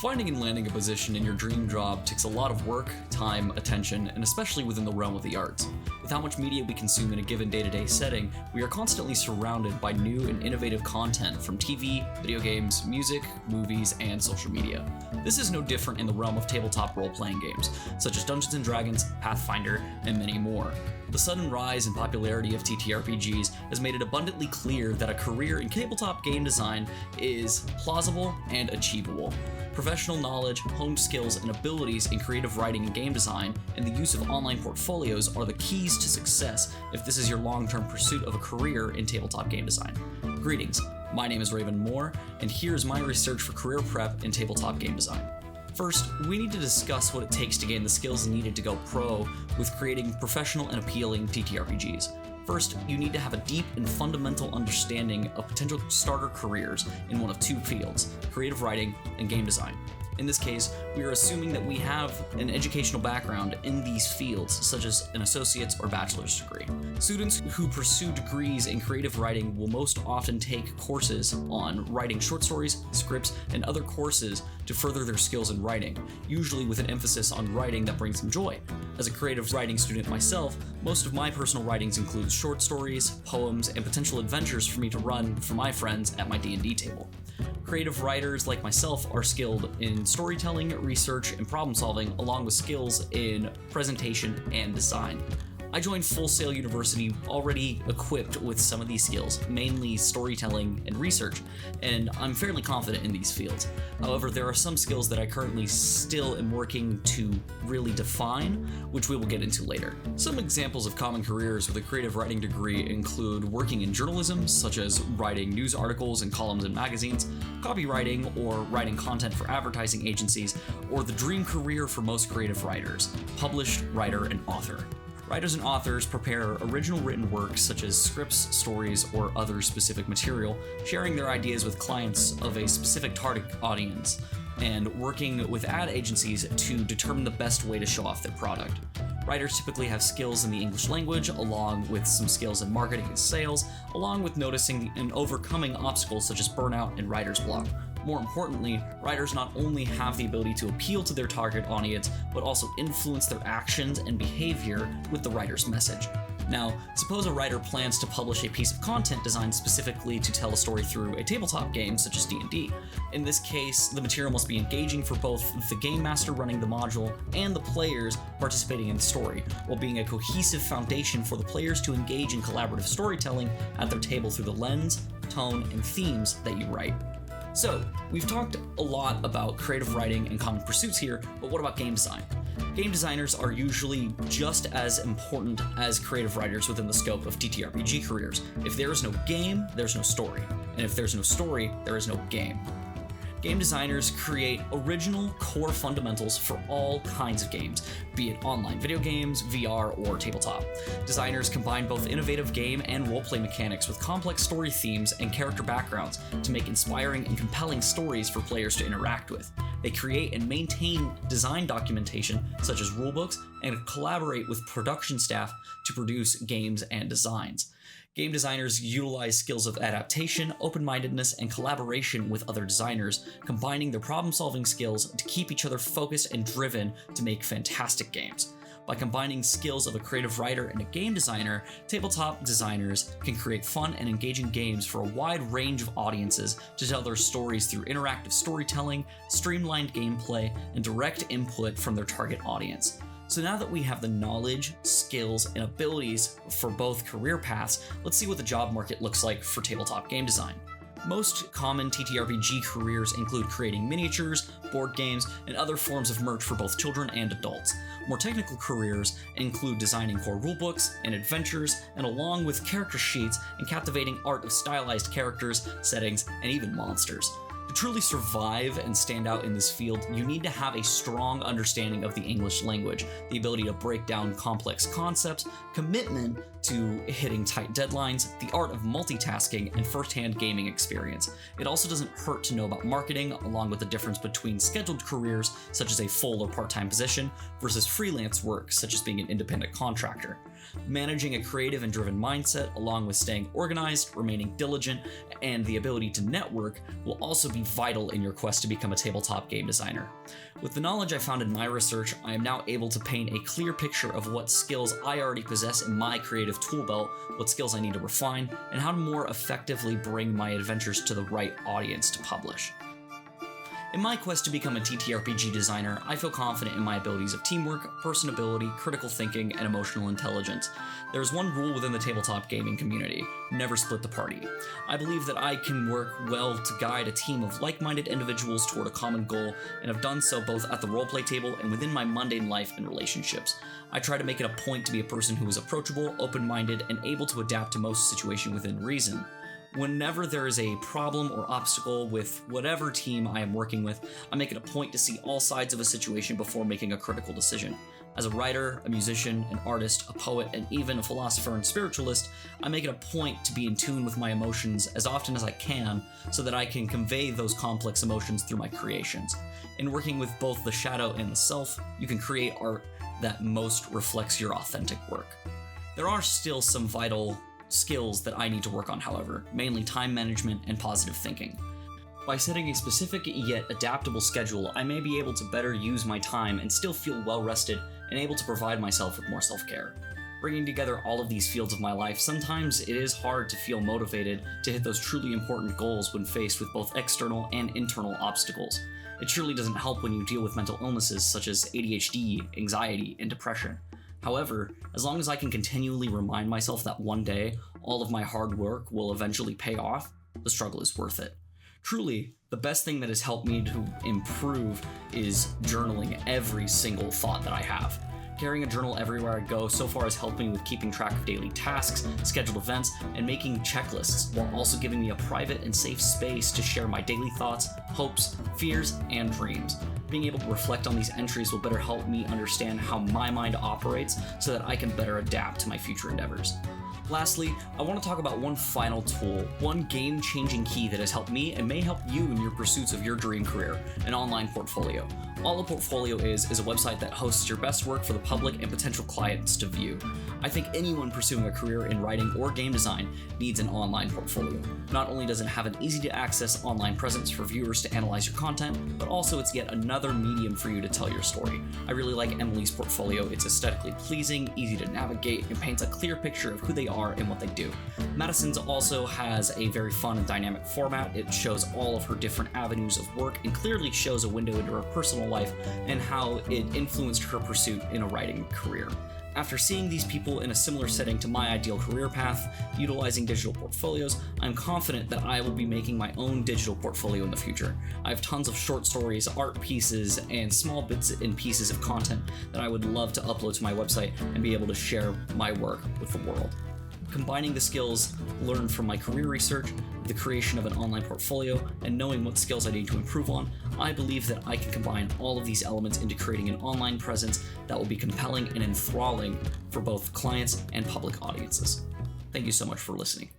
Finding and landing a position in your dream job takes a lot of work, time, attention, and especially within the realm of the arts. With how much media we consume in a given day-to-day setting, we are constantly surrounded by new and innovative content from TV, video games, music, movies, and social media. This is no different in the realm of tabletop role-playing games, such as Dungeons & Dragons, Pathfinder, and many more. The sudden rise in popularity of TTRPGs has made it abundantly clear that a career in tabletop game design is plausible and achievable. Professional knowledge, honed skills, and abilities in creative writing and game design, and the use of online portfolios are the keys to success if this is your long-term pursuit of a career in tabletop game design. Greetings, my name is Raven Moore, and here's my research for career prep in tabletop game design. First, we need to discuss what it takes to gain the skills needed to go pro with creating professional and appealing TTRPGs. First, you need to have a deep and fundamental understanding of potential starter careers in one of two fields, creative writing and game design. In this case, we are assuming that we have an educational background in these fields, such as an associate's or bachelor's degree. Students who pursue degrees in creative writing will most often take courses on writing short stories, scripts, and other courses to further their skills in writing, usually with an emphasis on writing that brings them joy. As a creative writing student myself, most of my personal writings include short stories, poems, and potential adventures for me to run for my friends at my D&D table. Creative writers like myself are skilled in storytelling, research, and problem solving, along with skills in presentation and design. I joined Full Sail University already equipped with some of these skills, mainly storytelling and research, and I'm fairly confident in these fields. However, there are some skills that I currently still am working to really define, which we will get into later. Some examples of common careers with a creative writing degree include working in journalism, such as writing news articles and columns in magazines, copywriting or writing content for advertising agencies, or the dream career for most creative writers, published writer and author. Writers and authors prepare original written works such as scripts, stories, or other specific material, sharing their ideas with clients of a specific target audience, and working with ad agencies to determine the best way to show off their product. Writers typically have skills in the English language, along with some skills in marketing and sales, along with noticing and overcoming obstacles such as burnout and writer's block. More importantly, writers not only have the ability to appeal to their target audience, but also influence their actions and behavior with the writer's message. Now, suppose a writer plans to publish a piece of content designed specifically to tell a story through a tabletop game such as D&D. In this case, the material must be engaging for both the game master running the module and the players participating in the story, while being a cohesive foundation for the players to engage in collaborative storytelling at their table through the lens, tone, and themes that you write. So, we've talked a lot about creative writing and common pursuits here, but what about game design? Game designers are usually just as important as creative writers within the scope of TTRPG careers. If there is no game, there's no story. And if there's no story, there is no game. Game designers create original core fundamentals for all kinds of games, be it online video games, VR, or tabletop. Designers combine both innovative game and roleplay mechanics with complex story themes and character backgrounds to make inspiring and compelling stories for players to interact with. They create and maintain design documentation such as rulebooks and collaborate with production staff to produce games and designs. Game designers utilize skills of adaptation, open-mindedness, and collaboration with other designers, combining their problem-solving skills to keep each other focused and driven to make fantastic games. By combining skills of a creative writer and a game designer, tabletop designers can create fun and engaging games for a wide range of audiences to tell their stories through interactive storytelling, streamlined gameplay, and direct input from their target audience. So now that we have the knowledge, skills, and abilities for both career paths, let's see what the job market looks like for tabletop game design. Most common TTRPG careers include creating miniatures, board games, and other forms of merch for both children and adults. More technical careers include designing core rulebooks and adventures, and along with character sheets and captivating art of stylized characters, settings, and even monsters. To truly survive and stand out in this field, you need to have a strong understanding of the English language, the ability to break down complex concepts, commitment to hitting tight deadlines, the art of multitasking, and first-hand gaming experience. It also doesn't hurt to know about marketing, along with the difference between scheduled careers, such as a full or part-time position, versus freelance work, such as being an independent contractor. Managing a creative and driven mindset, along with staying organized, remaining diligent, and the ability to network, will also be vital in your quest to become a tabletop game designer. With the knowledge I found in my research, I am now able to paint a clear picture of what skills I already possess in my creative tool belt, what skills I need to refine, and how to more effectively bring my adventures to the right audience to publish. In my quest to become a TTRPG designer, I feel confident in my abilities of teamwork, personability, critical thinking, and emotional intelligence. There is one rule within the tabletop gaming community: never split the party. I believe that I can work well to guide a team of like-minded individuals toward a common goal, and have done so both at the roleplay table and within my mundane life and relationships. I try to make it a point to be a person who is approachable, open-minded, and able to adapt to most situations within reason. Whenever there is a problem or obstacle with whatever team I am working with, I make it a point to see all sides of a situation before making a critical decision. As a writer, a musician, an artist, a poet, and even a philosopher and spiritualist, I make it a point to be in tune with my emotions as often as I can so that I can convey those complex emotions through my creations. In working with both the shadow and the self, you can create art that most reflects your authentic work. There are still some vital skills that I need to work on, however, mainly time management and positive thinking. By setting a specific yet adaptable schedule, I may be able to better use my time and still feel well rested and able to provide myself with more self-care. Bringing together all of these fields of my life, sometimes it is hard to feel motivated to hit those truly important goals when faced with both external and internal obstacles. It surely doesn't help when you deal with mental illnesses such as ADHD, anxiety, and depression. However, as long as I can continually remind myself that one day all of my hard work will eventually pay off, the struggle is worth it. Truly, the best thing that has helped me to improve is journaling every single thought that I have. Carrying a journal everywhere I go so far has helped me with keeping track of daily tasks, scheduled events, and making checklists, while also giving me a private and safe space to share my daily thoughts, hopes, fears, and dreams. Being able to reflect on these entries will better help me understand how my mind operates so that I can better adapt to my future endeavors. Lastly, I want to talk about one final tool, one game-changing key that has helped me and may help you in your pursuits of your dream career: an online portfolio. All a portfolio is a website that hosts your best work for the public and potential clients to view. I think anyone pursuing a career in writing or game design needs an online portfolio. Not only does it have an easy-to-access online presence for viewers to analyze your content, but also it's yet another medium for you to tell your story. I really like Emily's portfolio. It's aesthetically pleasing, easy to navigate, and paints a clear picture of who they are and what they do. Madison's also has a very fun and dynamic format. It shows all of her different avenues of work and clearly shows a window into her personal life and how it influenced her pursuit in a writing career. After seeing these people in a similar setting to my ideal career path, utilizing digital portfolios, I'm confident that I will be making my own digital portfolio in the future. I have tons of short stories, art pieces, and small bits and pieces of content that I would love to upload to my website and be able to share my work with the world. Combining the skills learned from my career research, the creation of an online portfolio, and knowing what skills I need to improve on, I believe that I can combine all of these elements into creating an online presence that will be compelling and enthralling for both clients and public audiences. Thank you so much for listening.